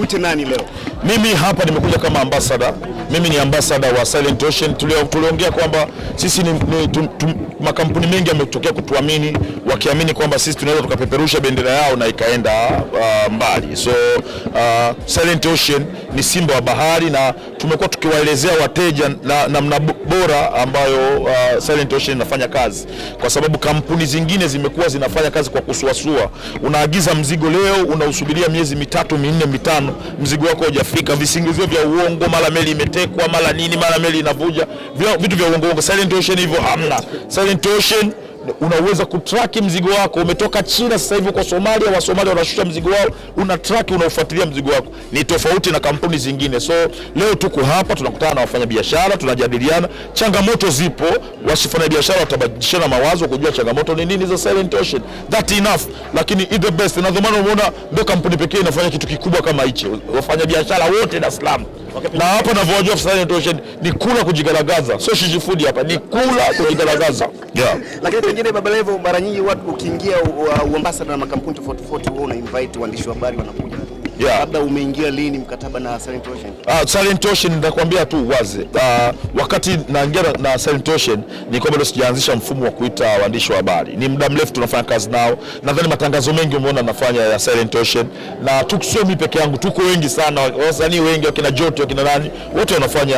Nikuite nani leo? Mimi hapa nimekuja kama ambassador. Mimi ni ambassador wa Silent Ocean. Tuliongea kwamba sisi makampuni mengi yametokea kutuamini, wakiamini kwamba sisi tunaweza tukapeperusha bendera yao na ikaenda mbali. So Silent Ocean ni simba wa bahari, na tumekuwa tukiwaelezea wateja namna bora ambayo Silent Ocean inafanya kazi, kwa sababu kampuni zingine zimekuwa zinafanya kazi kwa kusuasua. Unaagiza mzigo leo, unausubiria miezi 3, 4, 5, mzigo wako hujafika, visingizio vya uongo, mara meli imetekwa, mara nini, mara meli inavuja, vitu vya uongo. Silent Ocean hivyo hamna. Silent Ocean unaweza kutraki mzigo wako, umetoka China sasa hivi kwa Somalia, wa Somalia wanashusha mzigo wao, una track, unafuatilia mzigo wako. Ni tofauti na kampuni zingine. So leo tuko hapa, tunakutana na wafanyabiashara, tunajadiliana changamoto zipo, wafanyabiashara watabadilishana mawazo kujua changamoto ni nini za Silent Ocean. That enough, lakini it the best. Na ndio maana umeona ndio kampuni pekee inafanya kitu kikubwa kama hichi, wafanyabiashara wote Dar es Salaam. Na hapa ninavyojua Silent Ocean ni kula kujigaragaza, so shishi food hapa ni kula kujigaragaza. Yeah. Lakini pengine Baba Levo, mara nyingi watu ukiingia uambassador na makampuni tofauti wewe una invite waandishi wa habari wanakuja. Yeah. Labda umeingia lini mkataba na Silent Ocean? Silent Ocean nitakwambia tu wazi. Wakati naingia na Silent Ocean ni kwamba sijaanzisha mfumo wa kuita waandishi wa habari. Ni muda mrefu tunafanya kazi nao. Nadhani matangazo mengi umeona nafanya ya Silent Ocean, na sio mimi peke yangu, tuko wengi sana, wasanii wengi, wakina Joto, wakina nani, wote wanafanya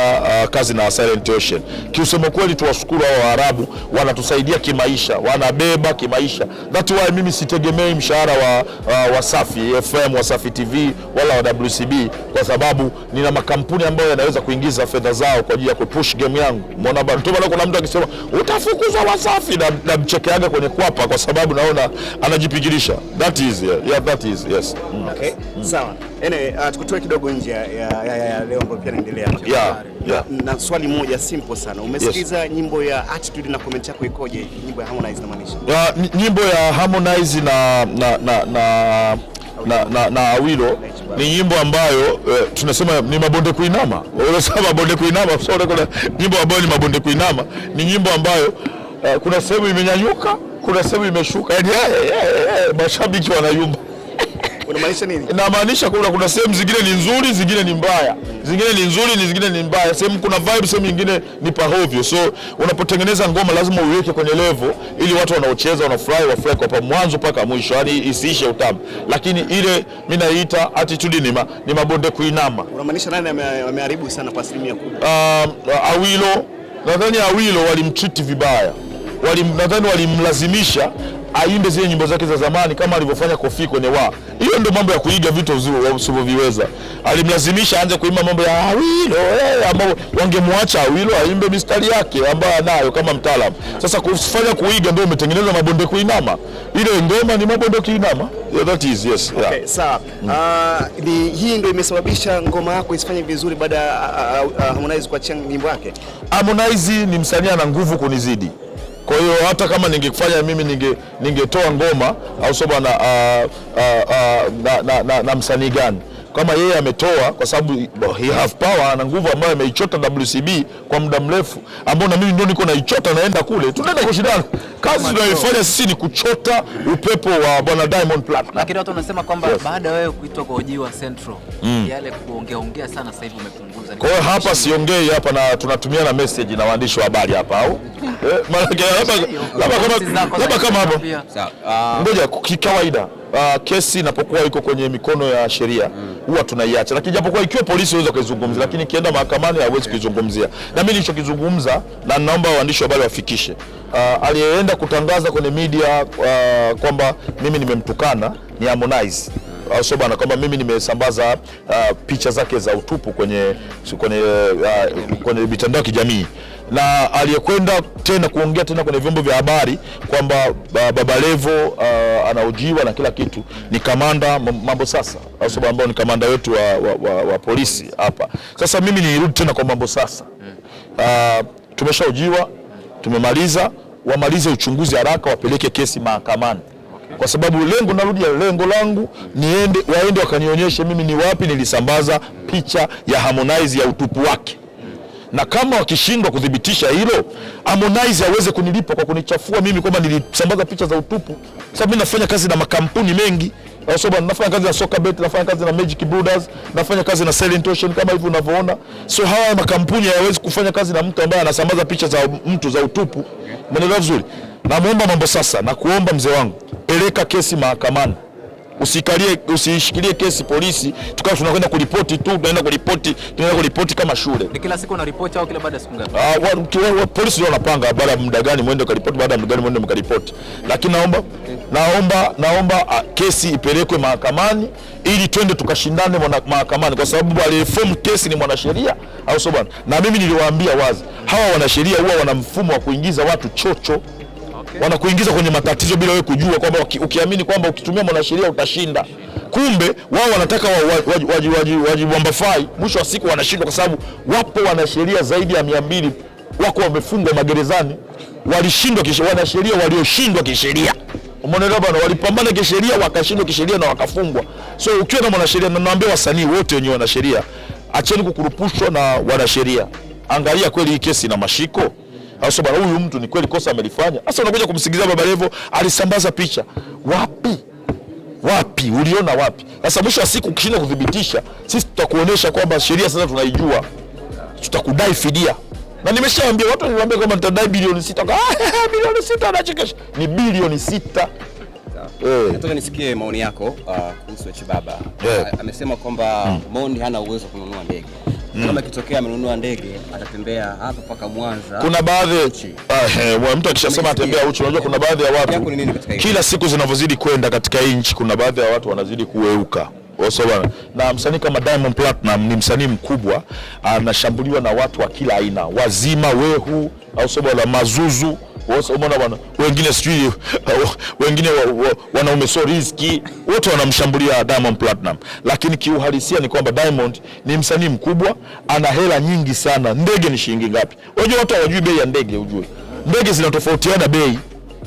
kazi na Silent Ocean. Kiusema kweli tuwashukuru hao Waarabu, wanatusaidia kimaisha, wanabeba kimaisha. That's why mimi sitegemei mshahara wa Wasafi FM, Wasafi TV wala wa WCB, kwa sababu nina makampuni ambayo yanaweza kuingiza fedha zao kwa ajili ya kupush game yangu. Umeona bado kuna mtu akisema utafukuzwa Wasafi, na mchekeaga kwenye kwapa, kwa sababu naona anajipigilisha. That is yes. Okay. Sawa. Tukutoe kidogo nje ya leo ambayo pia inaendelea. Yeah. Na swali moja simple sana. Umesikiza nyimbo ya Attitude na comment yako ikoje? Nyimbo ya Harmonize na maanisha? Nyimbo ya Harmonize na Awilo ni nyimbo ambayo tunasema ni mabonde kuinama. Unasema mabonde kuinama, sio kuna nyimbo ambayo ni mabonde kuinama, ni nyimbo ambayo kuna sehemu imenyanyuka, kuna sehemu imeshuka. Yaani mashabiki wanayumba. Unamaanisha nini? Inamaanisha kuna sehemu zingine ni nzuri, zingine ni mbaya. Zingine ni nzuri, zingine ni mbaya. Sehemu kuna vibe, sehemu nyingine ni pahovyo. So unapotengeneza ngoma lazima uiweke kwenye level ili watu wanaocheza wanafurahi kwa mwanzo mpaka mwisho, yani isiishe utamu. Lakini ile mimi naita Attitude ni mabonde kuinama. Unamaanisha nani ameharibu sana kwa asilimia kubwa? Awilo. Nadhani Awilo walimtreat vibaya. Nadhani walimlazimisha aimbe zile nyimbo zake za zamani kama alivyofanya Kofi kwenye hiyo ndio mambo ya kuiga vitu usivyoviweza. Alimlazimisha aanze kuimba mambo ya Awilo, ambao wangemwacha Awilo aimbe mistari yake ambayo anayo kama mtaalamu. Sasa kufanya kuiga ndio umetengeneza mabonde kuinama. Ile ngoma ni mabonde kuinama. Yeah, that is yes. Yeah. Okay, sawa. Hii ndio imesababisha ngoma yako isifanye vizuri baada ya Harmonize kuachia nyimbo yake. Harmonize ni msanii ana nguvu kunizidi. Kwa hiyo hata kama ningefanya mimi ningetoa ngoma au soba na msanii gani, kama yeye ametoa, kwa sababu he have power, ana nguvu ambayo ameichota WCB kwa muda mrefu, ambao na mimi ndio niko naichota, naenda kule, tunaenda kushindana. Kazi tunayofanya sisi ni kuchota upepo wa bwana Diamond Platnumz. Lakini watu wanasema kwamba baada wewe kuitwa kwa hoji wa Central, yale kuongea sana sasa hivi umepunguza. Kwa hiyo hapa siongei hapa, na tunatumia na message na waandishi wa habari hapa au labda kama hapo. Ngoja, kikawaida kesi inapokuwa iko kwenye mikono ya sheria huwa tunaiacha, lakini japokuwa ikiwa polisi waweza kuizungumzia, lakini kienda mahakamani hawezi kuizungumzia. Na mimi nilichokizungumza, na naomba waandishi wa habari wafikishe, aliyeenda kutangaza kwenye media kwamba mimi nimemtukana ni Harmonize, au bana, kwamba mimi nimesambaza picha zake za utupu kwenye mitandao ya kijamii, na aliyekwenda tena kuongea tena kwenye vyombo vya habari kwamba Baba Levo anaojiwa na kila kitu ni kamanda Mambo Sasa, au sababu ambao ni kamanda wetu wa polisi hapa. Sasa mimi nirudi tena kwa Mambo Sasa. Tumeshaojiwa, tumemaliza, wamalize uchunguzi haraka, wapeleke kesi mahakamani. Kwa sababu lengo langu waende wakanionyeshe mimi ni wapi nilisambaza picha ya Harmonize ya utupu wake. Na kama wakishindwa kudhibitisha hilo, Harmonize aweze kunilipa kwa kunichafua mimi kwamba nilisambaza picha za utupu. Sababu mimi nafanya kazi na makampuni mengi. So nafanya kazi na Sokabet, nafanya kazi na Magic Builders, nafanya kazi na Silent Ocean kama hivi unavyoona. So hawa makampuni hayawezi kufanya kazi na mtu ambaye anasambaza picha za mtu za utupu. Umeelewa vizuri? Namuomba mambo sasa na kuomba mzee wangu, peleka kesi mahakamani. Usishikilie kesi polisi, tukawa tunakwenda kuripoti tu, tunaenda kuripoti kama shule. Ni kila siku una ripoti au kila baada ya siku ngapi? Polisi ndio wanapanga baada ya muda gani muende kuripoti, baada ya muda gani muende mkaripoti. Lakini naomba kesi ipelekwe mahakamani ili twende tukashindane mahakamani, kwa sababu aliyeform kesi ni mwanasheria, au sio bwana? Na mimi niliwaambia wazi, hawa wanasheria huwa wana mfumo wa kuingiza watu chocho. Wanakuingiza kwenye matatizo bila wewe kujua, kwamba ukiamini kwamba ukitumia mwanasheria utashinda. Kumbe wao wanataka wajibambafai, mwisho wa siku wanashindwa, kwa sababu wapo wanasheria zaidi ya 200 wako wamefungwa magerezani. Walishindwa wanasheria walioshindwa kisheria. Umeona bwana, walipambana kisheria wakashindwa kisheria na wakafungwa. So ukiwa na mwanasheria, na naambia wasanii wote wenye wanasheria, acheni kukurupushwa na wanasheria. Angalia kweli hii kesi na mashiko. Sasa bwana, huyu mtu ni kweli kosa amelifanya. Sasa unakuja kumsikiliza Baba Levo, alisambaza picha. Wapi? Uliona wapi? Sasa mwisho wa siku ukishinda kudhibitisha, sisi tutakuonesha kwamba sheria sasa tunaijua. Tutakudai fidia. Na nimeshawaambia watu, niliwaambia kwamba nitadai bilioni 6. Bilioni 6 anachekesha. Ni bilioni 6. Nataka nisikie maoni yako kuhusu Chibaba. Amesema kwamba Mondi hana uwezo kununua ndege. Kama kitokea amenunua ndege atatembea hapa mpaka Mwanza. Kuna baadhi mtu akishasema atembea uchi, unajua kuna baadhi ya watu kila siku zinavyozidi kwenda katika nchi, kuna baadhi ya watu wanazidi kueuka. Na msanii kama Diamond Platinum ni msanii mkubwa, anashambuliwa na watu wa kila aina, wazima, wehu, au sababu la mazuzu, umeona bwana, wengine sijui wengine wanaume so riziki, wote wanamshambulia Diamond Platinum. Lakini kiuhalisia ni kwamba Diamond ni msanii mkubwa, ana hela nyingi sana. Ndege ni shilingi ngapi? Unajua watu hawajui bei ya ndege, ujue. Ndege zinatofautiana bei.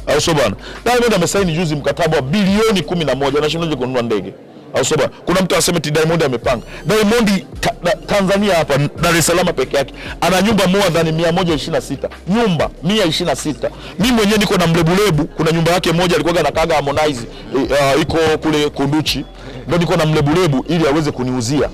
Au sio bwana? Diamond amesaini juzi mkataba wa bilioni 11, anashindaje kununua ndege? Au sio bwana? Kuna mtu anasema eti Diamond amepanga. Diamond Tanzania hapa Dar es Salaam peke yake ana nyumba more than 126. Nyumba 126. Mimi mwenyewe niko na Mlebulebu, kuna nyumba yake moja alikuwa anakaga Harmonize, iko kule Kunduchi. Ndio niko na Mlebulebu ili aweze kuniuzia.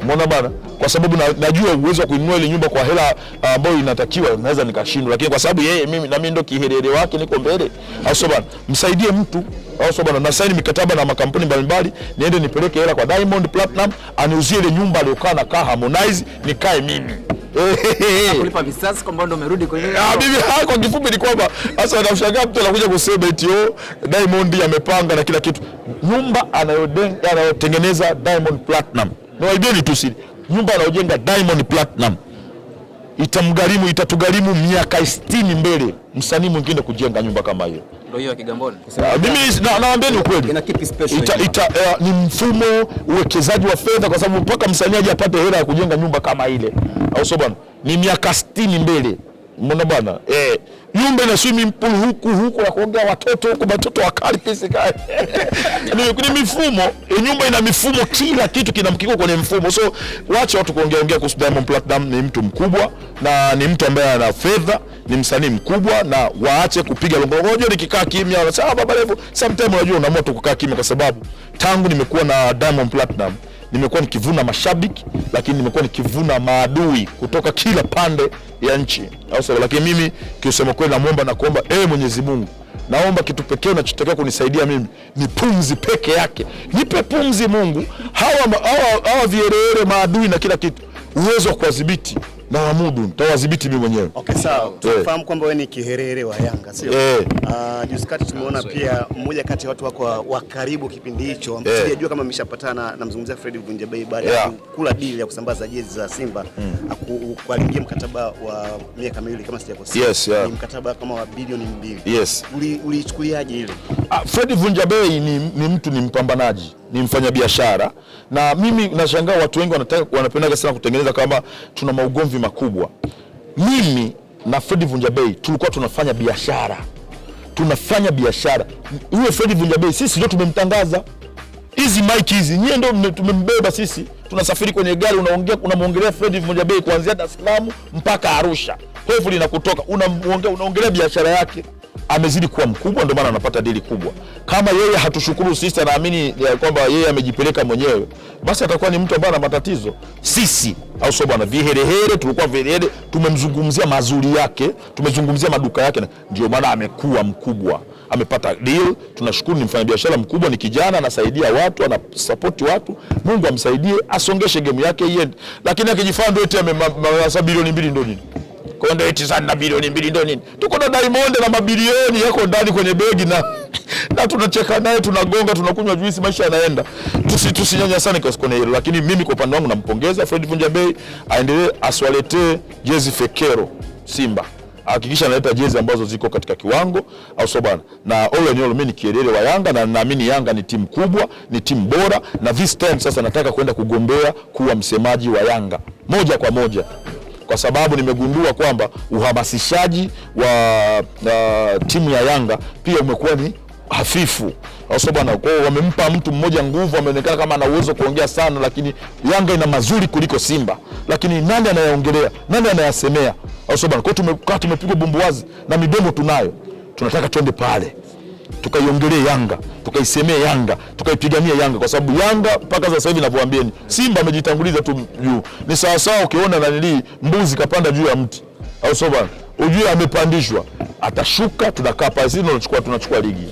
Umeona bana? Kwa sababu najua uwezo wa kuinunua ile nyumba kwa hela ambayo inatakiwa, naweza nikashindwa, lakini kwa sababu yeye mimi ndo kiherere wake, niko mbele. Au sio bana? Msaidie mtu. Au sio bana? Na saini mikataba na makampuni mbalimbali, niende nipeleke hela kwa Diamond Platinum aniuzie ile nyumba aliyokaa na Harmonize, nikae mimi. Kulipa visasi kwamba ndo umerudi kwenye. Bibi kwa kifupi ni kwamba sasa anamshangaa mtu anakuja kusema eti Diamond amepanga na kila kitu. Nyumba anayotengeneza Diamond Platinum, no idea tu siri. Nyumba anayojenga Diamond Platinum itatugharimu miaka 60 mbele msanii mwingine kujenga nyumba kama hiyo. Ndio hiyo ya Kigamboni. Mimi nawaambia ni ukweli. Ina kipi special? Ni mfumo uwekezaji wa fedha, kwa sababu mpaka msanii aje apate hela ya kujenga nyumba kama ile. Au sio bwana? Ni miaka 60 mbele. Umeona bwana? Nyumba ina swimming pool huku ya kuongea watoto huko, watoto wakali pesa kali. Ni mifumo, nyumba ina mifumo, kila kitu kinamkiko kwenye mfumo. So waache watu kuongea kuhusu Diamond Platinum. Ni mtu mkubwa na ni mtu ambaye ana fedha, ni msanii mkubwa, na waache kupiga longo. Unajua nikikaa kimya wanasema Baba Levo, sometimes unajua unaamua tu kukaa kimya, kwa sababu tangu nimekuwa na Diamond Platinum nimekuwa nikivuna mashabiki, lakini nimekuwa nikivuna maadui kutoka kila pande ya nchi. Lakini mimi kiusema kweli namuomba na kuomba, Mwenyezi Mungu, naomba kitu pekee unachotakiwa kunisaidia mimi ni pumzi peke yake. Nipe pumzi Mungu, hawa vierere maadui na kila kitu, uwezo wa kuwadhibiti na wamudu, nitawadhibiti mimi mwenyewe. Okay, sawa. Tunafahamu kwamba wewe ni kiherere wa Yanga, sio? Juzi kati tumeona pia mmoja kati ya watu wako wa karibu kipindi hicho, ambaye sijajua kama ameshapatana, namzungumzia Fred Vunjabei, baada ya kula deal ya kusambaza jezi za Simba, kuingia mkataba wa miaka miwili kama sijakosea. Ni mkataba kama wa bilioni 2. Ulichukuliaje ile? Fred Vunjabei ni mtu, ni mpambanaji, ni mfanyabiashara, na mimi nashangaa watu wengi wanapenda sana kutengeneza kama tuna maugomvi makubwa. Mimi na Fred Vunjabei tulikuwa tunafanya biashara. Yule Fred Vunjabei sisi ndio tumemtangaza. Hizi mic hizi nyie ndio tumembeba sisi. Tunasafiri kwenye gari, unamuongelea Fred Vunjabei kuanzia Dar es Salaam mpaka Arusha. Hefu linakutoka, unaongelea biashara yake. amezidi kuwa mkubwa, ndio maana anapata dili kubwa. Kama yeye hatushukuru sisi, naamini kwamba yeye amejipeleka mwenyewe, basi atakuwa ni mtu ambaye ana matatizo. Sisi au sio bwana, viherehere tulikuwa viherehere, tumemzungumzia mazuri yake, tumezungumzia maduka yake, ndio maana amekuwa mkubwa, amepata deal. Tunashukuru, ni mfanyabiashara mkubwa, ni kijana, anasaidia watu, anasupport watu. Mungu amsaidie, asongeshe game yake iende. Lakini akijifanya ndio eti amesa bilioni 2 ndio nini? Kwa ndio eti sana bilioni 2 ndio nini? Tuko na Diamond na mabilioni yako ndani kwenye begi na tunacheka naye, tunagonga, tunakunywa juice, maisha yanaenda. Tusinyanyasane kwa sikone hilo. Lakini mimi kwa upande wangu nampongeza Fred Vunja Bei, aendelee, asiwaletee jezi fekero Simba. Hakikisha analeta jezi ambazo ziko katika kiwango, au sio bana? Na all in all mimi ni kielele wa Yanga, na naamini Yanga ni timu kubwa, ni timu bora, na this time sasa nataka kwenda kugombea kuwa msemaji wa Yanga moja kwa moja, kwa sababu nimegundua kwamba uhamasishaji wa timu ya Yanga pia umekuwa ni hafifu, au sio bana? Kwa hiyo wamempa mtu mmoja nguvu, ameonekana kama ana uwezo kuongea sana, lakini Yanga ina mazuri kuliko Simba, lakini nani anayaongelea, nani anayasemea, au sio bana? Kwa hiyo tumepigwa bumbuwazi na midomo tunayo, tunataka twende pale tukaiongelee Yanga, tukaisemee Yanga, tukaipigania Yanga, kwa sababu Yanga mpaka sasa hivi ninavyowaambieni, Simba amejitanguliza tu juu. Ni sawa sawa ukiona nanili mbuzi kapanda juu ya mti, au sio bana? Ujue amepandishwa, atashuka, tunakaa pale, sisi tunachukua ligi.